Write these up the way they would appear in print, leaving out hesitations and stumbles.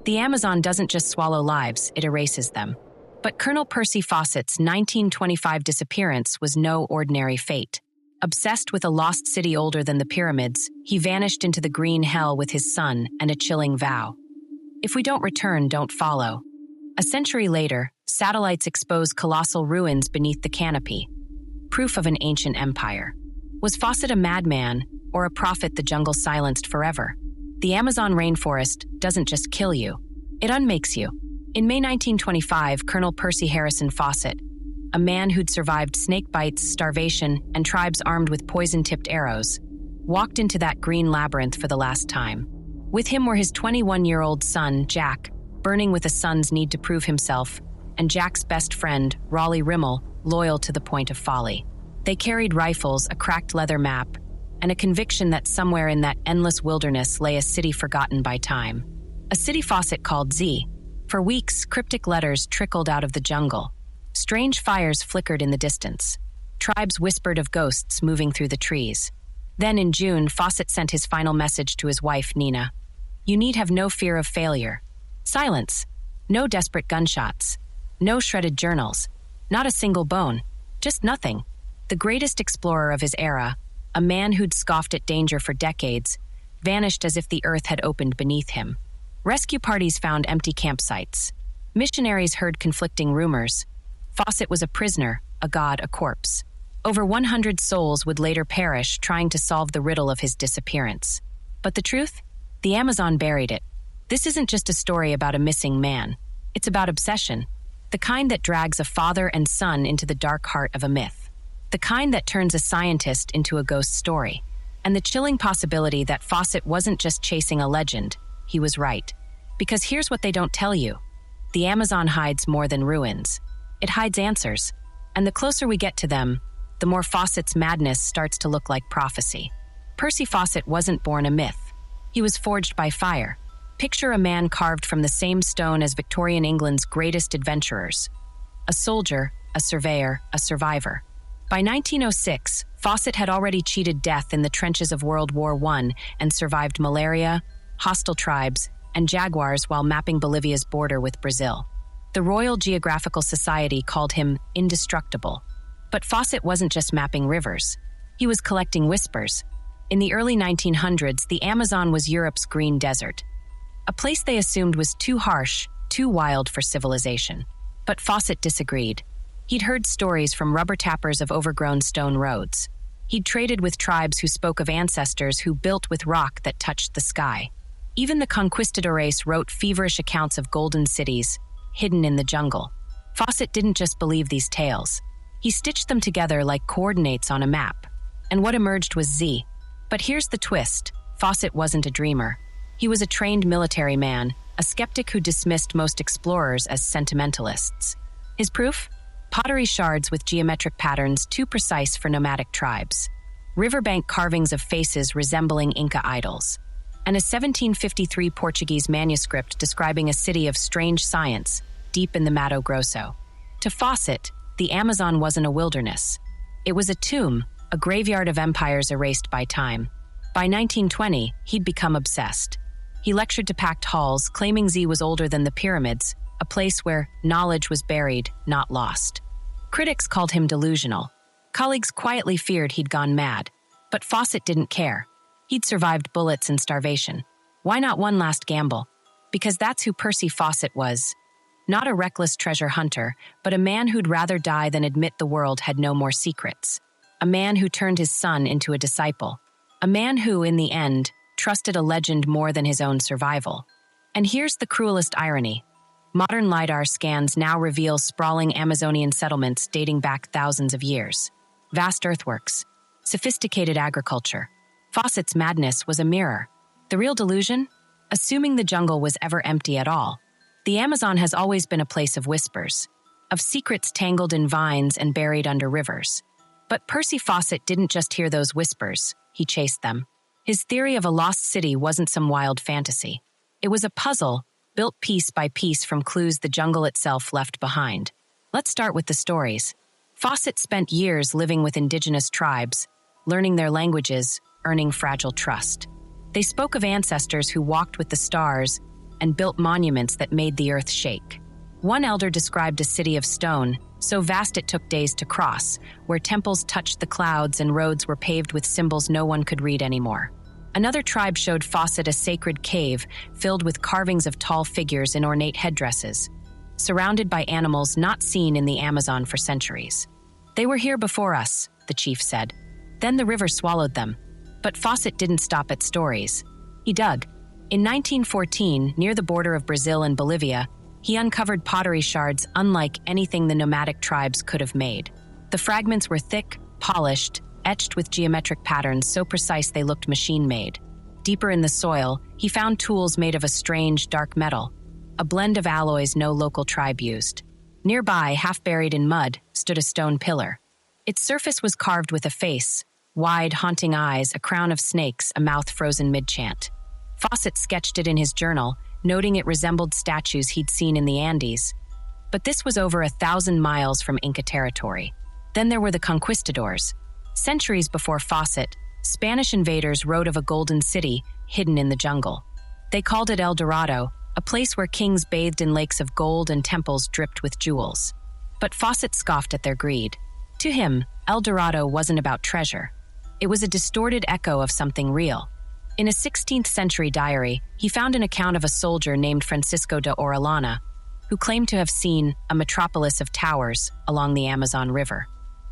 The Amazon doesn't just swallow lives, it erases them. But Colonel Percy Fawcett's 1925 disappearance was no ordinary fate. Obsessed with a lost city older than the pyramids, he vanished into the green hell with his son and a chilling vow. If we don't return, don't follow. A century later, satellites expose colossal ruins beneath the canopy, proof of an ancient empire. Was Fawcett a madman or a prophet the jungle silenced forever? The Amazon rainforest doesn't just kill you, it unmakes you. In May 1925, Colonel Percy Harrison Fawcett, a man who'd survived snake bites, starvation, and tribes armed with poison-tipped arrows, walked into that green labyrinth for the last time. With him were his 21-year-old son, Jack, burning with a son's need to prove himself, and Jack's best friend, Raleigh Rimmel, loyal to the point of folly. They carried rifles, a cracked leather map, and a conviction that somewhere in that endless wilderness lay a city forgotten by time. A city Fawcett called Z. For weeks, cryptic letters trickled out of the jungle. Strange fires flickered in the distance. Tribes whispered of ghosts moving through the trees. Then in June, Fawcett sent his final message to his wife, Nina. You need have no fear of failure. Silence. No desperate gunshots. No shredded journals. Not a single bone. Just nothing. The greatest explorer of his era, a man who'd scoffed at danger for decades, vanished as if the earth had opened beneath him. Rescue parties found empty campsites. Missionaries heard conflicting rumors. Fawcett was a prisoner, a god, a corpse. Over 100 souls would later perish trying to solve the riddle of his disappearance. But the truth? The Amazon buried it. This isn't just a story about a missing man. It's about obsession. The kind that drags a father and son into the dark heart of a myth. The kind that turns a scientist into a ghost story. And the chilling possibility that Fawcett wasn't just chasing a legend, he was right. Because here's what they don't tell you. The Amazon hides more than ruins. It hides answers. And the closer we get to them, the more Fawcett's madness starts to look like prophecy. Percy Fawcett wasn't born a myth. He was forged by fire. Picture a man carved from the same stone as Victorian England's greatest adventurers. A soldier, a surveyor, a survivor. By 1906, Fawcett had already cheated death in the trenches of World War I and survived malaria, hostile tribes, and jaguars while mapping Bolivia's border with Brazil. The Royal Geographical Society called him indestructible. But Fawcett wasn't just mapping rivers. He was collecting whispers. In the early 1900s, the Amazon was Europe's green desert. A place they assumed was too harsh, too wild for civilization. But Fawcett disagreed. He'd heard stories from rubber tappers of overgrown stone roads. He'd traded with tribes who spoke of ancestors who built with rock that touched the sky. Even the conquistadores wrote feverish accounts of golden cities, hidden in the jungle. Fawcett didn't just believe these tales. He stitched them together like coordinates on a map. And what emerged was Z. But here's the twist. Fawcett wasn't a dreamer. He was a trained military man, a skeptic who dismissed most explorers as sentimentalists. His proof? Pottery shards with geometric patterns too precise for nomadic tribes. Riverbank carvings of faces resembling Inca idols. And a 1753 Portuguese manuscript describing a city of strange science deep in the Mato Grosso. To Fawcett, the Amazon wasn't a wilderness. It was a tomb, a graveyard of empires erased by time. By 1920, he'd become obsessed. He lectured to packed halls, claiming Z was older than the pyramids, a place where knowledge was buried, not lost. Critics called him delusional. Colleagues quietly feared he'd gone mad. But Fawcett didn't care. He'd survived bullets and starvation. Why not one last gamble? Because that's who Percy Fawcett was. Not a reckless treasure hunter, but a man who'd rather die than admit the world had no more secrets. A man who turned his son into a disciple. A man who, in the end, trusted a legend more than his own survival. And here's the cruelest irony. Modern LiDAR scans now reveal sprawling Amazonian settlements dating back thousands of years. Vast earthworks. Sophisticated agriculture. Fawcett's madness was a mirror. The real delusion? Assuming the jungle was ever empty at all. The Amazon has always been a place of whispers, of secrets tangled in vines and buried under rivers. But Percy Fawcett didn't just hear those whispers, he chased them. His theory of a lost city wasn't some wild fantasy. It was a puzzle, built piece by piece from clues the jungle itself left behind. Let's start with the stories. Fawcett spent years living with indigenous tribes, learning their languages, earning fragile trust. They spoke of ancestors who walked with the stars and built monuments that made the earth shake. One elder described a city of stone, so vast it took days to cross, where temples touched the clouds and roads were paved with symbols no one could read anymore. Another tribe showed Fawcett a sacred cave filled with carvings of tall figures in ornate headdresses, surrounded by animals not seen in the Amazon for centuries. "They were here before us," the chief said. "Then the river swallowed them." But Fawcett didn't stop at stories. He dug. In 1914, near the border of Brazil and Bolivia, he uncovered pottery shards unlike anything the nomadic tribes could have made. The fragments were thick, polished, etched with geometric patterns so precise they looked machine-made. Deeper in the soil, he found tools made of a strange, dark metal, a blend of alloys no local tribe used. Nearby, half buried in mud, stood a stone pillar. Its surface was carved with a face, wide, haunting eyes, a crown of snakes, a mouth frozen mid-chant. Fawcett sketched it in his journal, noting it resembled statues he'd seen in the Andes. But this was over 1,000 miles from Inca territory. Then there were the conquistadors. Centuries before Fawcett, Spanish invaders wrote of a golden city hidden in the jungle. They called it El Dorado, a place where kings bathed in lakes of gold and temples dripped with jewels. But Fawcett scoffed at their greed. To him, El Dorado wasn't about treasure. It was a distorted echo of something real. In a 16th century diary, he found an account of a soldier named Francisco de Orellana, who claimed to have seen a metropolis of towers along the Amazon River.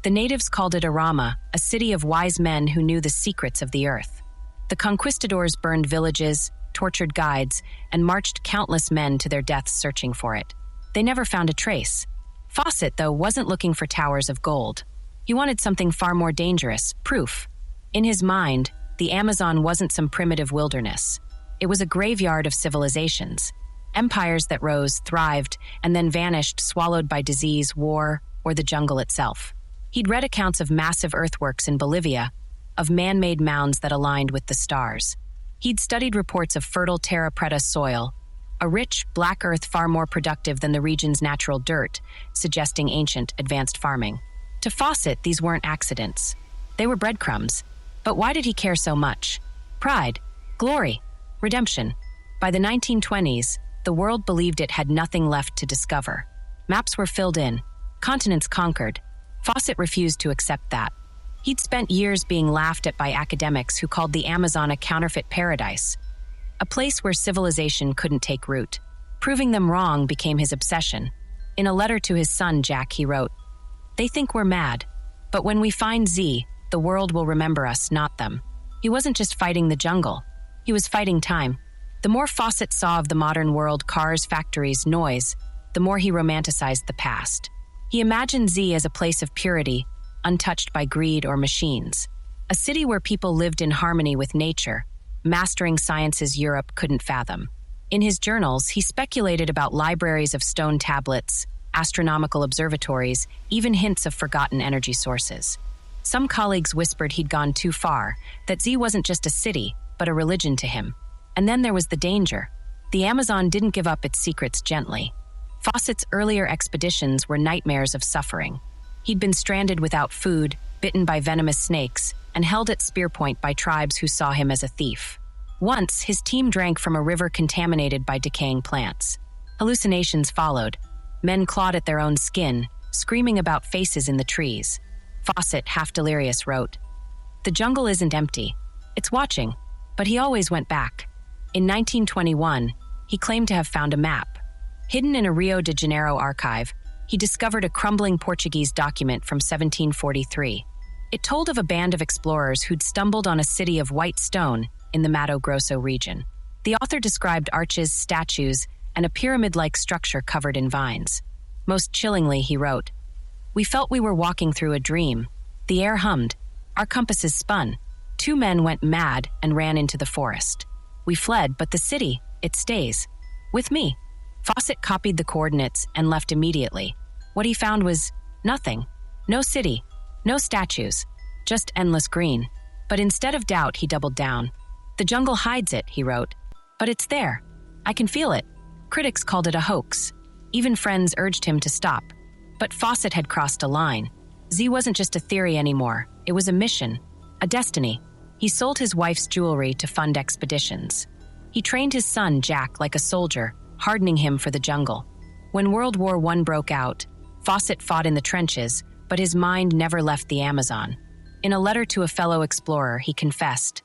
The natives called it Arama, a city of wise men who knew the secrets of the earth. The conquistadors burned villages, tortured guides, and marched countless men to their deaths searching for it. They never found a trace. Fawcett, though, wasn't looking for towers of gold. He wanted something far more dangerous, proof. In his mind, the Amazon wasn't some primitive wilderness. It was a graveyard of civilizations. Empires that rose, thrived, and then vanished, swallowed by disease, war, or the jungle itself. He'd read accounts of massive earthworks in Bolivia, of man-made mounds that aligned with the stars. He'd studied reports of fertile terra preta soil, a rich, black earth far more productive than the region's natural dirt, suggesting ancient, advanced farming. To Fawcett, these weren't accidents. They were breadcrumbs. But why did he care so much? Pride, glory, redemption. By the 1920s, the world believed it had nothing left to discover. Maps were filled in, continents conquered. Fawcett refused to accept that. He'd spent years being laughed at by academics who called the Amazon a counterfeit paradise, a place where civilization couldn't take root. Proving them wrong became his obsession. In a letter to his son, Jack, he wrote, "They think we're mad, but when we find Z, the world will remember us, not them." He wasn't just fighting the jungle. He was fighting time. The more Fawcett saw of the modern world, cars, factories, noise, the more he romanticized the past. He imagined Z as a place of purity, untouched by greed or machines. A city where people lived in harmony with nature, mastering sciences Europe couldn't fathom. In his journals, he speculated about libraries of stone tablets, astronomical observatories, even hints of forgotten energy sources. Some colleagues whispered he'd gone too far, that Z wasn't just a city, but a religion to him. And then there was the danger. The Amazon didn't give up its secrets gently. Fawcett's earlier expeditions were nightmares of suffering. He'd been stranded without food, bitten by venomous snakes, and held at spear point by tribes who saw him as a thief. Once, his team drank from a river contaminated by decaying plants. Hallucinations followed. Men clawed at their own skin, screaming about faces in the trees. Fawcett, half delirious, wrote, "The jungle isn't empty. It's watching." But he always went back. In 1921, he claimed to have found a map. Hidden in a Rio de Janeiro archive, he discovered a crumbling Portuguese document from 1743. It told of a band of explorers who'd stumbled on a city of white stone in the Mato Grosso region. The author described arches, statues, and a pyramid-like structure covered in vines. Most chillingly, he wrote, "We felt we were walking through a dream. The air hummed. Our compasses spun. 2 men went mad and ran into the forest. We fled, but the city, it stays. With me." Fawcett copied the coordinates and left immediately. What he found was nothing. No city, no statues, just endless green. But instead of doubt, he doubled down. "The jungle hides it," he wrote. "But it's there. I can feel it." Critics called it a hoax. Even friends urged him to stop. But Fawcett had crossed a line. Z wasn't just a theory anymore. It was a mission, a destiny. He sold his wife's jewelry to fund expeditions. He trained his son, Jack, like a soldier, hardening him for the jungle. When World War I broke out, Fawcett fought in the trenches, but his mind never left the Amazon. In a letter to a fellow explorer, he confessed,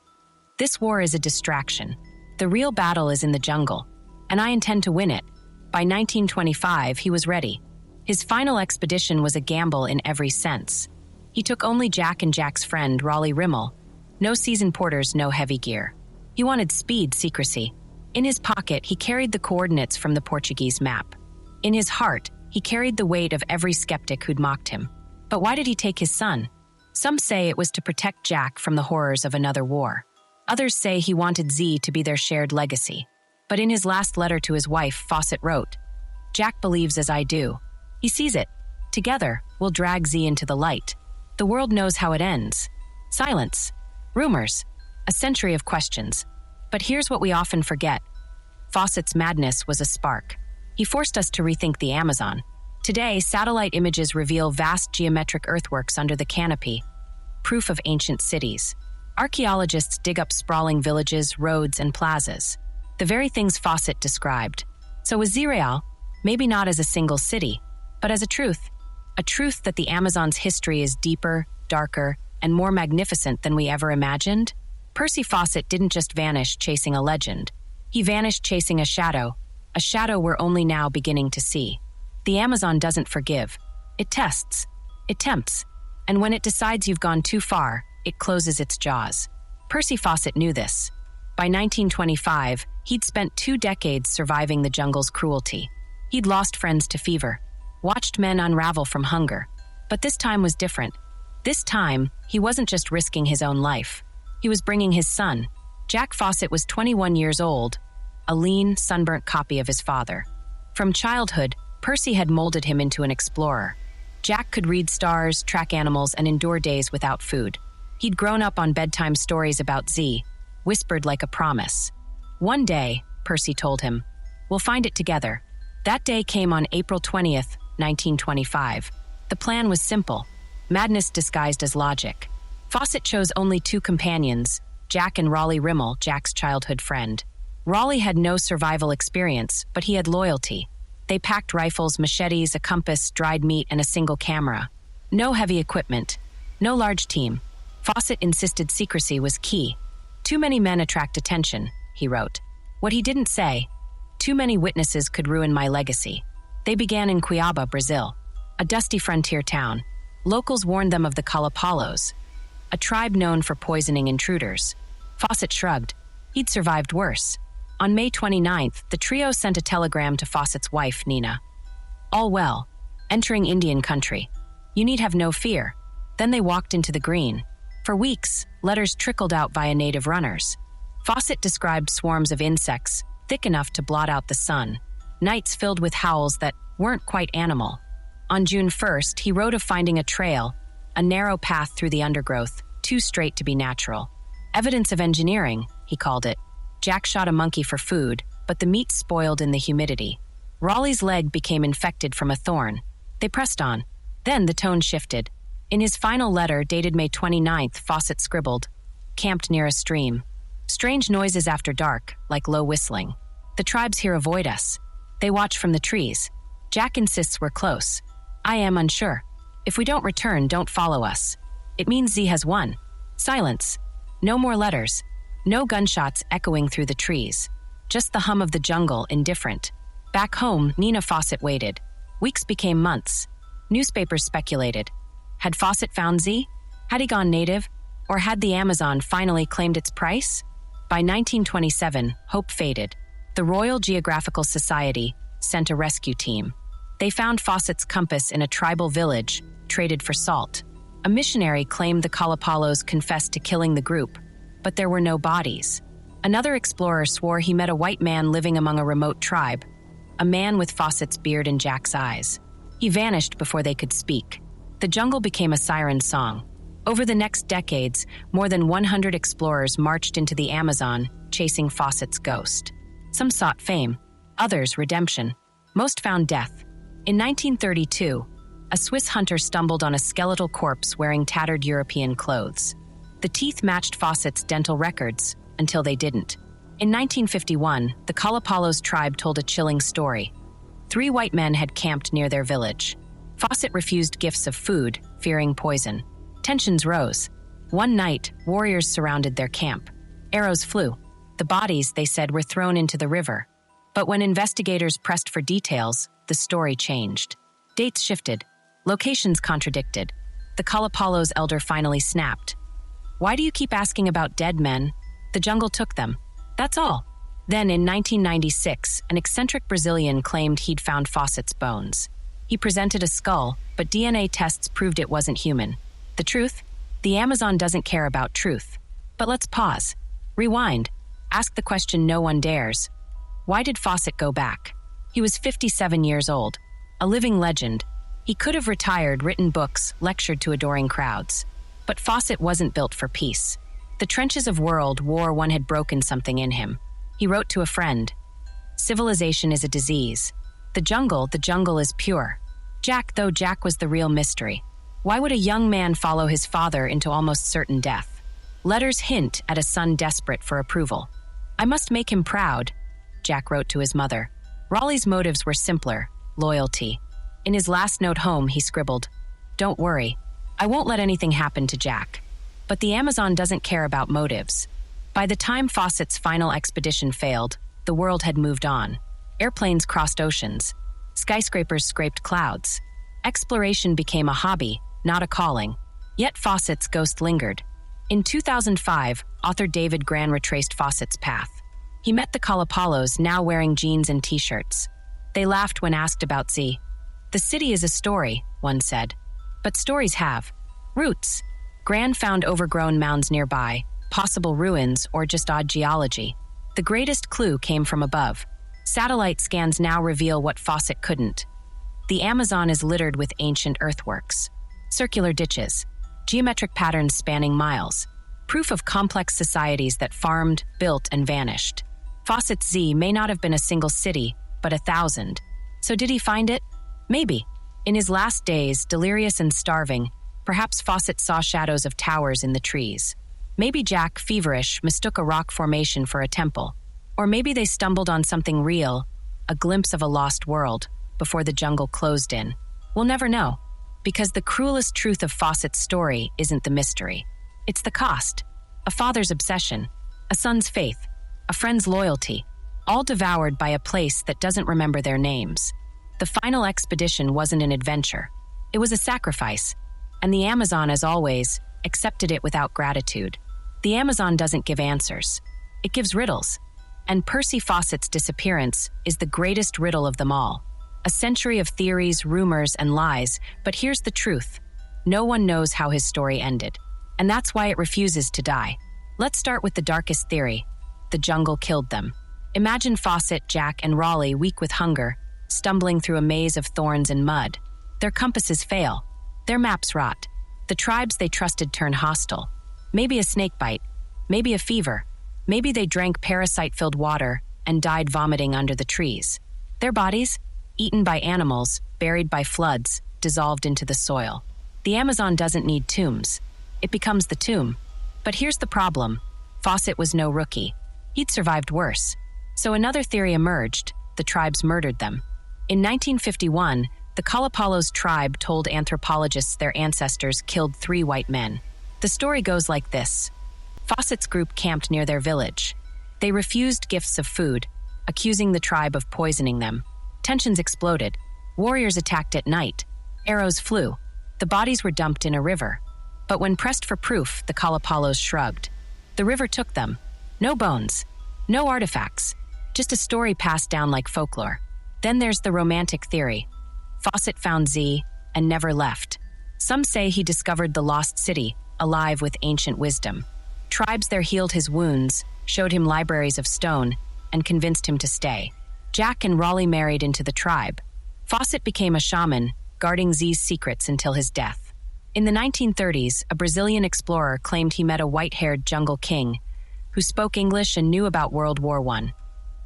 "This war is a distraction. The real battle is in the jungle, and I intend to win it." By 1925, he was ready. His final expedition was a gamble in every sense. He took only Jack and Jack's friend, Raleigh Rimmel. No seasoned porters, no heavy gear. He wanted speed, secrecy. In his pocket, he carried the coordinates from the Portuguese map. In his heart, he carried the weight of every skeptic who'd mocked him. But why did he take his son? Some say it was to protect Jack from the horrors of another war. Others say he wanted Z to be their shared legacy. But in his last letter to his wife, Fawcett wrote, "Jack believes as I do. He sees it. Together, we'll drag Z into the light. The world knows how it ends. Silence. Rumors. A century of questions. But here's what we often forget. Fawcett's madness was a spark. He forced us to rethink the Amazon. Today, satellite images reveal vast geometric earthworks under the canopy, proof of ancient cities. Archaeologists dig up sprawling villages, roads, and plazas, the very things Fawcett described. So was Z real? Maybe not as a single city, but as a truth that the Amazon's history is deeper, darker, and more magnificent than we ever imagined? Percy Fawcett didn't just vanish chasing a legend. He vanished chasing a shadow we're only now beginning to see. The Amazon doesn't forgive. It tests. It tempts. And when it decides you've gone too far, it closes its jaws. Percy Fawcett knew this. By 1925, he'd spent 2 decades surviving the jungle's cruelty. He'd lost friends to fever, watched men unravel from hunger. But this time was different. This time, he wasn't just risking his own life. He was bringing his son. Jack Fawcett was 21 years old, a lean, sunburnt copy of his father. From childhood, Percy had molded him into an explorer. Jack could read stars, track animals, and endure days without food. He'd grown up on bedtime stories about Z, whispered like a promise. "One day," Percy told him, "we'll find it together." That day came on April 20th, 1925. The plan was simple, madness disguised as logic. Fawcett chose only 2 companions, Jack and Raleigh Rimmel, Jack's childhood friend. Raleigh had no survival experience, but he had loyalty. They packed rifles, machetes, a compass, dried meat, and a single camera. No heavy equipment. No large team. Fawcett insisted secrecy was key. "Too many men attract attention," he wrote. What he didn't say, "Too many witnesses could ruin my legacy." They began in Cuiabá, Brazil, a dusty frontier town. Locals warned them of the Kalapalos, a tribe known for poisoning intruders. Fawcett shrugged. He'd survived worse. On May 29th, the trio sent a telegram to Fawcett's wife, Nina. "All well. Entering Indian country. You need have no fear." Then they walked into the green. For weeks, letters trickled out via native runners. Fawcett described swarms of insects, thick enough to blot out the sun. Nights filled with howls that weren't quite animal. On June 1st, he wrote of finding a trail, a narrow path through the undergrowth, too straight to be natural. "Evidence of engineering," he called it. Jack shot a monkey for food, but the meat spoiled in the humidity. Raleigh's leg became infected from a thorn. They pressed on. Then the tone shifted. In his final letter, dated May 29th, Fawcett scribbled, "Camped near a stream. Strange noises after dark, like low whistling. The tribes here avoid us. They watch from the trees. Jack insists we're close. I am unsure. If we don't return, don't follow us. It means Z has won." Silence. No more letters. No gunshots echoing through the trees. Just the hum of the jungle, indifferent. Back home, Nina Fawcett waited. Weeks became months. Newspapers speculated. Had Fawcett found Z? Had he gone native? Or had the Amazon finally claimed its price? By 1927, hope faded. The Royal Geographical Society sent a rescue team. They found Fawcett's compass in a tribal village, traded for salt. A missionary claimed the Kalapalos confessed to killing the group, but there were no bodies. Another explorer swore he met a white man living among a remote tribe, a man with Fawcett's beard and Jack's eyes. He vanished before they could speak. The jungle became a siren song. Over the next decades, more than 100 explorers marched into the Amazon, chasing Fawcett's ghost. Some sought fame, others redemption. Most found death. In 1932, a Swiss hunter stumbled on a skeletal corpse wearing tattered European clothes. The teeth matched Fawcett's dental records, until they didn't. In 1951, the Kalapalos tribe told a chilling story. 3 white men had camped near their village. Fawcett refused gifts of food, fearing poison. Tensions rose. One night, warriors surrounded their camp. Arrows flew. The bodies, they said, were thrown into the river. But when investigators pressed for details, the story changed. Dates shifted. Locations contradicted. The Kalapalos elder finally snapped. "Why do you keep asking about dead men? The jungle took them. That's all." Then, in 1996, an eccentric Brazilian claimed he'd found Fawcett's bones. He presented a skull, but DNA tests proved it wasn't human. The truth? The Amazon doesn't care about truth. But let's pause. Rewind. Ask the question no one dares. Why did Fawcett go back? He was 57 years old. A living legend. He could have retired, written books, lectured to adoring crowds. But Fawcett wasn't built for peace. The trenches of World War I had broken something in him. He wrote to a friend, "Civilization is a disease. The jungle is pure." Jack was the real mystery. Why would a young man follow his father into almost certain death? Letters hint at a son desperate for approval. "I must make him proud," Jack wrote to his mother. Raleigh's motives were simpler: loyalty. In his last note home, he scribbled, "Don't worry, I won't let anything happen to Jack." But the Amazon doesn't care about motives. By the time Fawcett's final expedition failed, the world had moved on. Airplanes crossed oceans. Skyscrapers scraped clouds. Exploration became a hobby, not a calling. Yet Fawcett's ghost lingered. In 2005, author David Gran retraced Fawcett's path. He met the Kalapalos, now wearing jeans and t-shirts. They laughed when asked about Z. "The city is a story," one said. But stories have roots. Gran found overgrown mounds nearby, possible ruins, or just odd geology. The greatest clue came from above. Satellite scans now reveal what Fawcett couldn't. The Amazon is littered with ancient earthworks. Circular ditches, geometric patterns spanning miles, proof of complex societies that farmed, built, and vanished. Fawcett's Z may not have been a single city, but 1,000. So did he find it? Maybe. In his last days, delirious and starving, perhaps Fawcett saw shadows of towers in the trees. Maybe Jack, feverish, mistook a rock formation for a temple. Or maybe they stumbled on something real, a glimpse of a lost world, before the jungle closed in. We'll never know, because the cruelest truth of Fawcett's story isn't the mystery. It's the cost. A father's obsession, a son's faith, a friend's loyalty, all devoured by a place that doesn't remember their names. The final expedition wasn't an adventure. It was a sacrifice, and the Amazon, as always, accepted it without gratitude. The Amazon doesn't give answers. It gives riddles. And Percy Fawcett's disappearance is the greatest riddle of them all. A century of theories, rumors, and lies, but here's the truth. No one knows how his story ended. And that's why it refuses to die. Let's start with the darkest theory. The jungle killed them. Imagine Fawcett, Jack, and Raleigh, weak with hunger, stumbling through a maze of thorns and mud. Their compasses fail. Their maps rot. The tribes they trusted turn hostile. Maybe a snake bite. Maybe a fever. Maybe they drank parasite-filled water and died vomiting under the trees. Their bodies, eaten by animals, buried by floods, dissolved into the soil. The Amazon doesn't need tombs. It becomes the tomb. But here's the problem. Fawcett was no rookie. He'd survived worse. So another theory emerged. The tribes murdered them. In 1951, the Kalapalos tribe told anthropologists their ancestors killed 3 white men. The story goes like this. Fawcett's group camped near their village. They refused gifts of food, accusing the tribe of poisoning them. Tensions exploded. Warriors attacked at night. Arrows flew. The bodies were dumped in a river. But when pressed for proof, the Kalapalos shrugged. The river took them. No bones. No artifacts. Just a story passed down like folklore. Then there's the romantic theory. Fawcett found Z and never left. Some say he discovered the lost city, alive with ancient wisdom. Tribes there healed his wounds, showed him libraries of stone, and convinced him to stay. Jack and Raleigh married into the tribe. Fawcett became a shaman, guarding Z's secrets until his death. In the 1930s, a Brazilian explorer claimed he met a white-haired jungle king who spoke English and knew about World War I.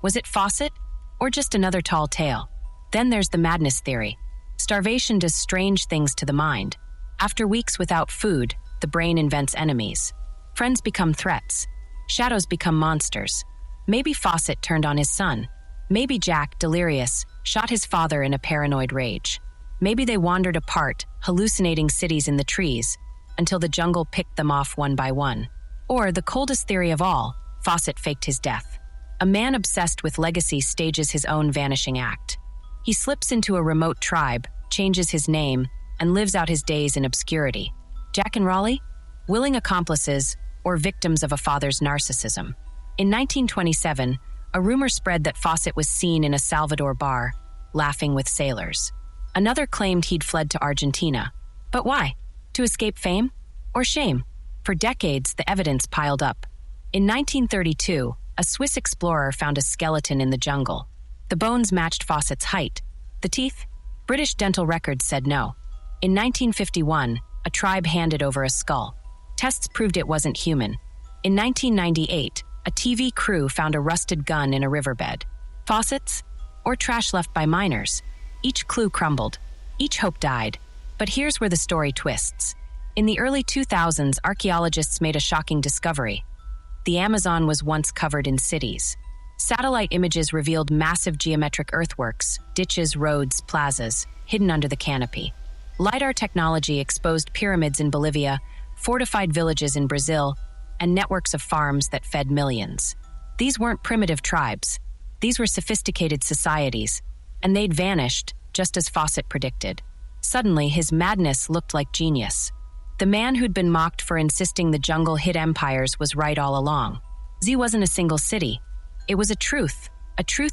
Was it Fawcett, or just another tall tale? Then there's the madness theory. Starvation does strange things to the mind. After weeks without food, the brain invents enemies. Friends become threats. Shadows become monsters. Maybe Fawcett turned on his son. Maybe Jack, delirious, shot his father in a paranoid rage. Maybe they wandered apart, hallucinating cities in the trees, until the jungle picked them off one by one. Or, the coldest theory of all, Fawcett faked his death. A man obsessed with legacy stages his own vanishing act. He slips into a remote tribe, changes his name, and lives out his days in obscurity. Jack and Raleigh? Willing accomplices or victims of a father's narcissism. In 1927, a rumor spread that Fawcett was seen in a Salvador bar, laughing with sailors. Another claimed he'd fled to Argentina. But why? To escape fame? Or shame? For decades, the evidence piled up. In 1932, a Swiss explorer found a skeleton in the jungle. The bones matched Fawcett's height. The teeth? British dental records said no. In 1951, a tribe handed over a skull. Tests proved it wasn't human. In 1998, a TV crew found a rusted gun in a riverbed. Fawcett's? Or trash left by miners? Each clue crumbled. Each hope died. But here's where the story twists. In the early 2000s, archaeologists made a shocking discovery. The Amazon was once covered in cities. Satellite images revealed massive geometric earthworks, ditches, roads, plazas, hidden under the canopy. LiDAR technology exposed pyramids in Bolivia, fortified villages in Brazil, and networks of farms that fed millions. These weren't primitive tribes. These were sophisticated societies, and they'd vanished, just as Fawcett predicted. Suddenly, his madness looked like genius. The man who'd been mocked for insisting the jungle hid empires was right all along. Z wasn't a single city. It was a truth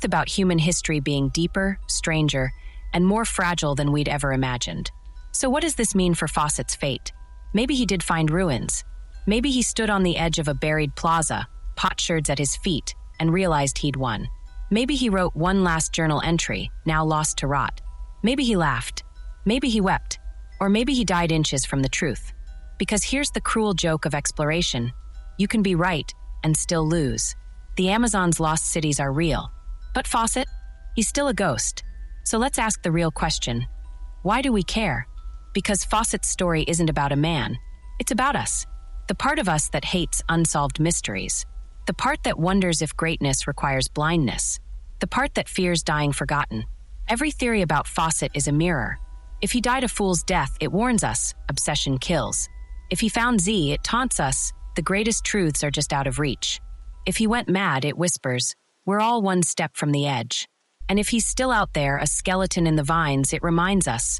about human history being deeper, stranger, and more fragile than we'd ever imagined. So what does this mean for Fawcett's fate? Maybe he did find ruins. Maybe he stood on the edge of a buried plaza, potsherds at his feet, and realized he'd won. Maybe he wrote one last journal entry, now lost to rot. Maybe he laughed. Maybe he wept. Or maybe he died inches from the truth. Because here's the cruel joke of exploration. You can be right and still lose. The Amazon's lost cities are real. But Fawcett? He's still a ghost. So let's ask the real question. Why do we care? Because Fawcett's story isn't about a man. It's about us. The part of us that hates unsolved mysteries. The part that wonders if greatness requires blindness. The part that fears dying forgotten. Every theory about Fawcett is a mirror. If he died a fool's death, it warns us, obsession kills. If he found Z, it taunts us, the greatest truths are just out of reach. If he went mad, it whispers, we're all one step from the edge. And if he's still out there, a skeleton in the vines, it reminds us,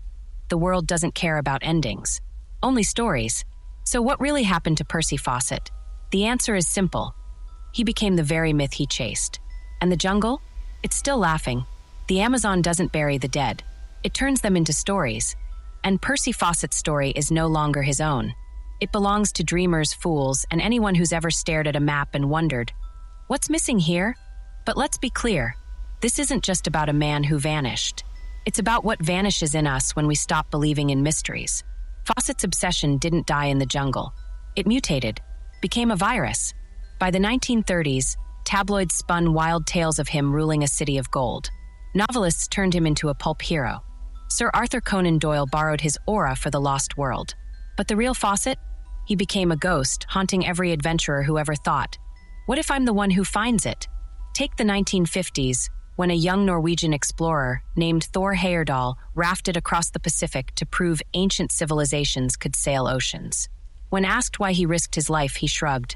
the world doesn't care about endings. Only stories. So what really happened to Percy Fawcett? The answer is simple. He became the very myth he chased. And the jungle? It's still laughing. The Amazon doesn't bury the dead. It turns them into stories. And Percy Fawcett's story is no longer his own. It belongs to dreamers, fools, and anyone who's ever stared at a map and wondered, what's missing here? But let's be clear. This isn't just about a man who vanished. It's about what vanishes in us when we stop believing in mysteries. Fawcett's obsession didn't die in the jungle. It mutated, became a virus. By the 1930s, tabloids spun wild tales of him ruling a city of gold. Novelists turned him into a pulp hero. Sir Arthur Conan Doyle borrowed his aura for the lost world. But the real Fawcett? He became a ghost, haunting every adventurer who ever thought, what if I'm the one who finds it? Take the 1950s, when a young Norwegian explorer named Thor Heyerdahl rafted across the Pacific to prove ancient civilizations could sail oceans. When asked why he risked his life, he shrugged.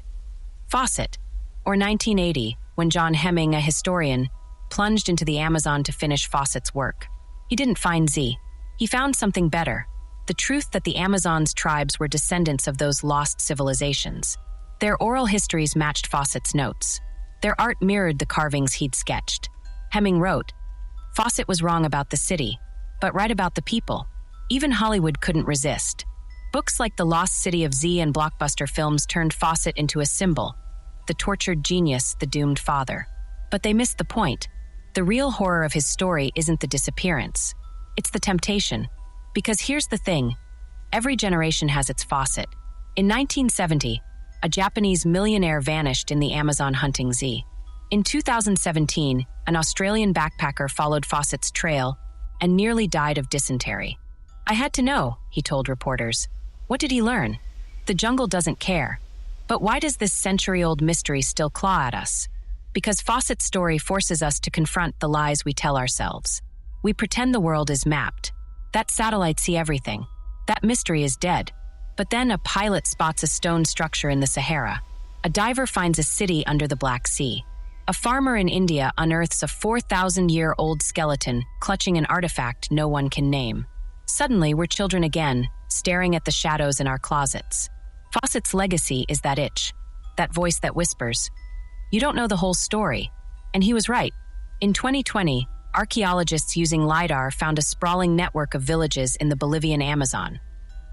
Fawcett. Or 1980, when John Hemming, a historian, plunged into the Amazon to finish Fawcett's work. He didn't find Z. He found something better. The truth that the Amazon's tribes were descendants of those lost civilizations. Their oral histories matched Fawcett's notes. Their art mirrored the carvings he'd sketched. Hemming wrote, Fawcett was wrong about the city, but right about the people. Even Hollywood couldn't resist. Books like The Lost City of Z and blockbuster films turned Fawcett into a symbol, the tortured genius, the doomed father. But they missed the point. The real horror of his story isn't the disappearance. It's the temptation. Because here's the thing. Every generation has its Fawcett. In 1970, a Japanese millionaire vanished in the Amazon hunting Z. In 2017, an Australian backpacker followed Fawcett's trail and nearly died of dysentery. I had to know, he told reporters. What did he learn? The jungle doesn't care. But why does this century-old mystery still claw at us? Because Fawcett's story forces us to confront the lies we tell ourselves. We pretend the world is mapped. That satellites see everything. That mystery is dead. But then a pilot spots a stone structure in the Sahara. A diver finds a city under the Black Sea. A farmer in India unearths a 4,000-year-old skeleton clutching an artifact no one can name. Suddenly, we're children again, staring at the shadows in our closets. Fawcett's legacy is that itch, that voice that whispers, "You don't know the whole story." And he was right. In 2020, archaeologists using LiDAR found a sprawling network of villages in the Bolivian Amazon,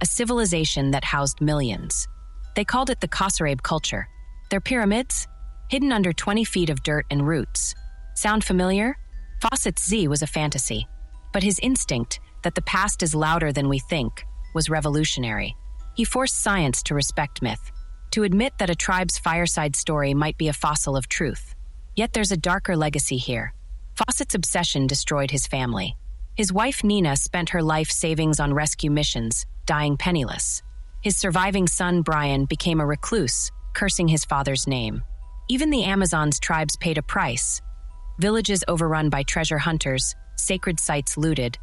a civilization that housed millions. They called it the Kasarabe culture. Their pyramids? Hidden under 20 feet of dirt and roots. Sound familiar? Fawcett's Z was a fantasy, but his instinct that the past is louder than we think was revolutionary. He forced science to respect myth, to admit that a tribe's fireside story might be a fossil of truth. Yet there's a darker legacy here. Fawcett's obsession destroyed his family. His wife Nina spent her life savings on rescue missions, dying penniless. His surviving son Brian became a recluse, cursing his father's name. Even the Amazon's tribes paid a price. Villages overrun by treasure hunters, sacred sites looted,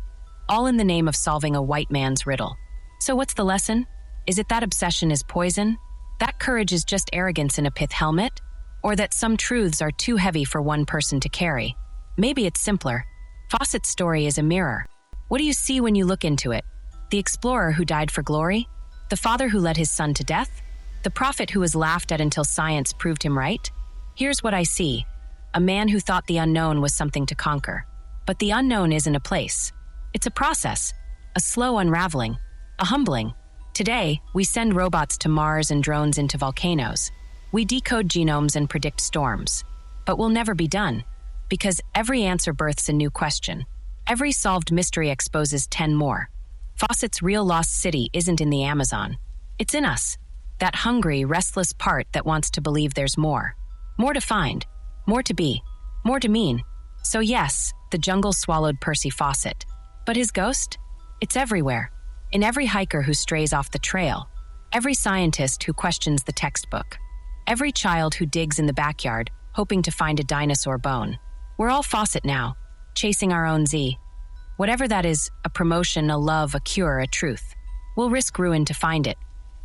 all in the name of solving a white man's riddle. So what's the lesson? Is it that obsession is poison? That courage is just arrogance in a pith helmet? Or that some truths are too heavy for one person to carry? Maybe it's simpler. Fawcett's story is a mirror. What do you see when you look into it? The explorer who died for glory? The father who led his son to death? The prophet who was laughed at until science proved him right? Here's what I see. A man who thought the unknown was something to conquer. But the unknown isn't a place. It's a process, a slow unraveling, a humbling. Today, we send robots to Mars and drones into volcanoes. We decode genomes and predict storms. But we'll never be done, because every answer births a new question. Every solved mystery exposes 10 more. Fawcett's real lost city isn't in the Amazon. It's in us, that hungry, restless part that wants to believe there's more. More to find, more to be, more to mean. So yes, the jungle swallowed Percy Fawcett. But his ghost? It's everywhere. In every hiker who strays off the trail. Every scientist who questions the textbook. Every child who digs in the backyard, hoping to find a dinosaur bone. We're all Fawcett now, chasing our own Z. Whatever that is, a promotion, a love, a cure, a truth. We'll risk ruin to find it.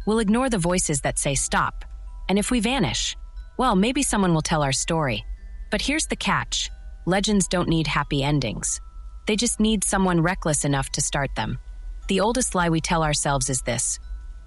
We'll ignore the voices that say stop. And if we vanish, well, maybe someone will tell our story. But here's the catch. Legends don't need happy endings. They just need someone reckless enough to start them. The oldest lie we tell ourselves is this: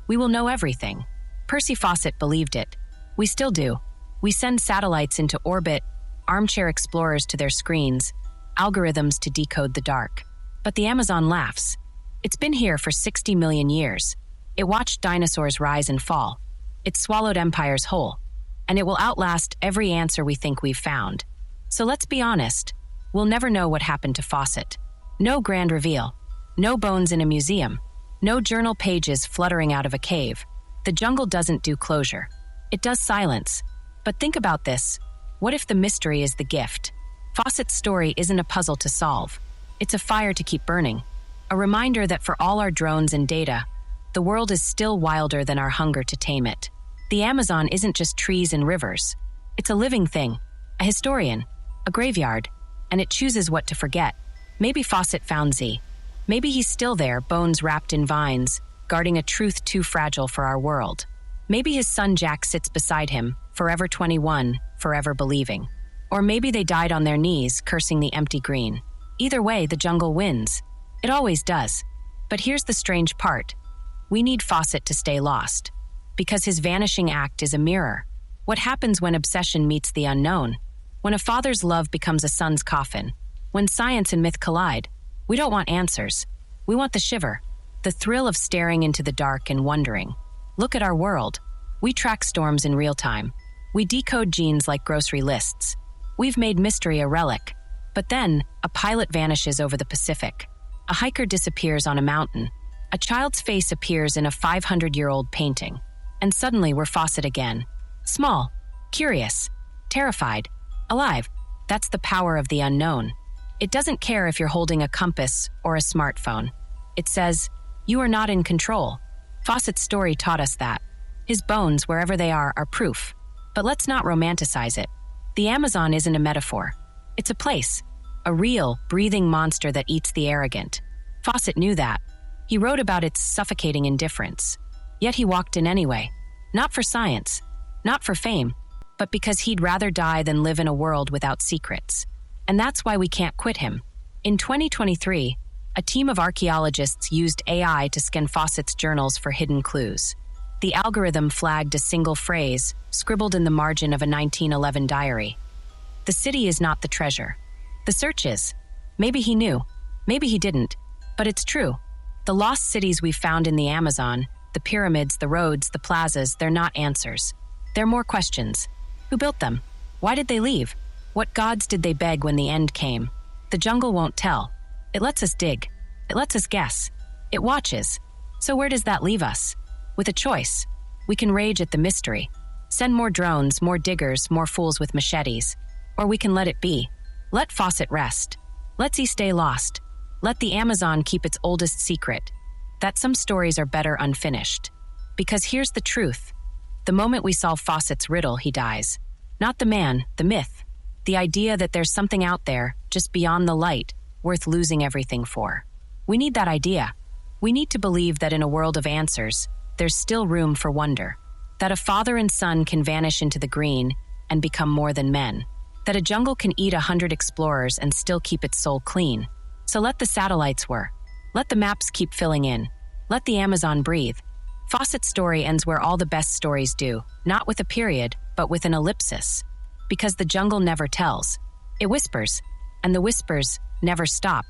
we will know everything. Percy Fawcett believed it. We still do. We send satellites into orbit, armchair explorers to their screens, algorithms to decode the dark. But the Amazon laughs. It's been here for 60 million years. It watched dinosaurs rise and fall. It swallowed empires whole. And it will outlast every answer we think we've found. So let's be honest. We'll never know what happened to Fawcett. No grand reveal. No bones in a museum. No journal pages fluttering out of a cave. The jungle doesn't do closure. It does silence. But think about this. What if the mystery is the gift? Fawcett's story isn't a puzzle to solve. It's a fire to keep burning. A reminder that for all our drones and data, the world is still wilder than our hunger to tame it. The Amazon isn't just trees and rivers. It's a living thing, a historian, a graveyard, and it chooses what to forget. Maybe Fawcett found Z. Maybe he's still there, bones wrapped in vines, guarding a truth too fragile for our world. Maybe his son Jack sits beside him, forever 21, forever believing. Or maybe they died on their knees, cursing the empty green. Either way, the jungle wins. It always does. But here's the strange part. We need Fawcett to stay lost. Because his vanishing act is a mirror. What happens when obsession meets the unknown? When a father's love becomes a son's coffin? When science and myth collide? We don't want answers. We want the shiver. The thrill of staring into the dark and wondering. Look at our world. We track storms in real time. We decode genes like grocery lists. We've made mystery a relic. But then, a pilot vanishes over the Pacific. A hiker disappears on a mountain. A child's face appears in a 500-year-old painting. And suddenly we're Fawcett again. Small, curious, terrified, alive. That's the power of the unknown. It doesn't care if you're holding a compass or a smartphone. It says, you are not in control. Fawcett's story taught us that. His bones, wherever they are proof. But let's not romanticize it. The Amazon isn't a metaphor. It's a place, a real, breathing monster that eats the arrogant. Fawcett knew that. He wrote about its suffocating indifference. Yet he walked in anyway. Not for science, not for fame, but because he'd rather die than live in a world without secrets. And that's why we can't quit him. In 2023, a team of archaeologists used AI to scan Fawcett's journals for hidden clues. The algorithm flagged a single phrase, scribbled in the margin of a 1911 diary. The city is not the treasure. The search is. Maybe he knew, maybe he didn't, but it's true. The lost cities we've found in the Amazon, the pyramids, the roads, the plazas, they're not answers. They're more questions. Who built them? Why did they leave? What gods did they beg when the end came? The jungle won't tell. It lets us dig. It lets us guess. It watches. So where does that leave us? With a choice. We can rage at the mystery. Send more drones, more diggers, more fools with machetes. Or we can let it be. Let Fawcett rest. Let's he stay lost. Let the Amazon keep its oldest secret. That some stories are better unfinished. Because here's the truth. The moment we solve Fawcett's riddle, he dies. Not the man, the myth. The idea that there's something out there, just beyond the light, worth losing everything for. We need that idea. We need to believe that in a world of answers, there's still room for wonder. That a father and son can vanish into the green and become more than men. That a jungle can eat 100 explorers and still keep its soul clean. So let the satellites whir. Let the maps keep filling in. Let the Amazon breathe. Fawcett's story ends where all the best stories do, not with a period, but with an ellipsis. Because the jungle never tells. It whispers, and the whispers never stop.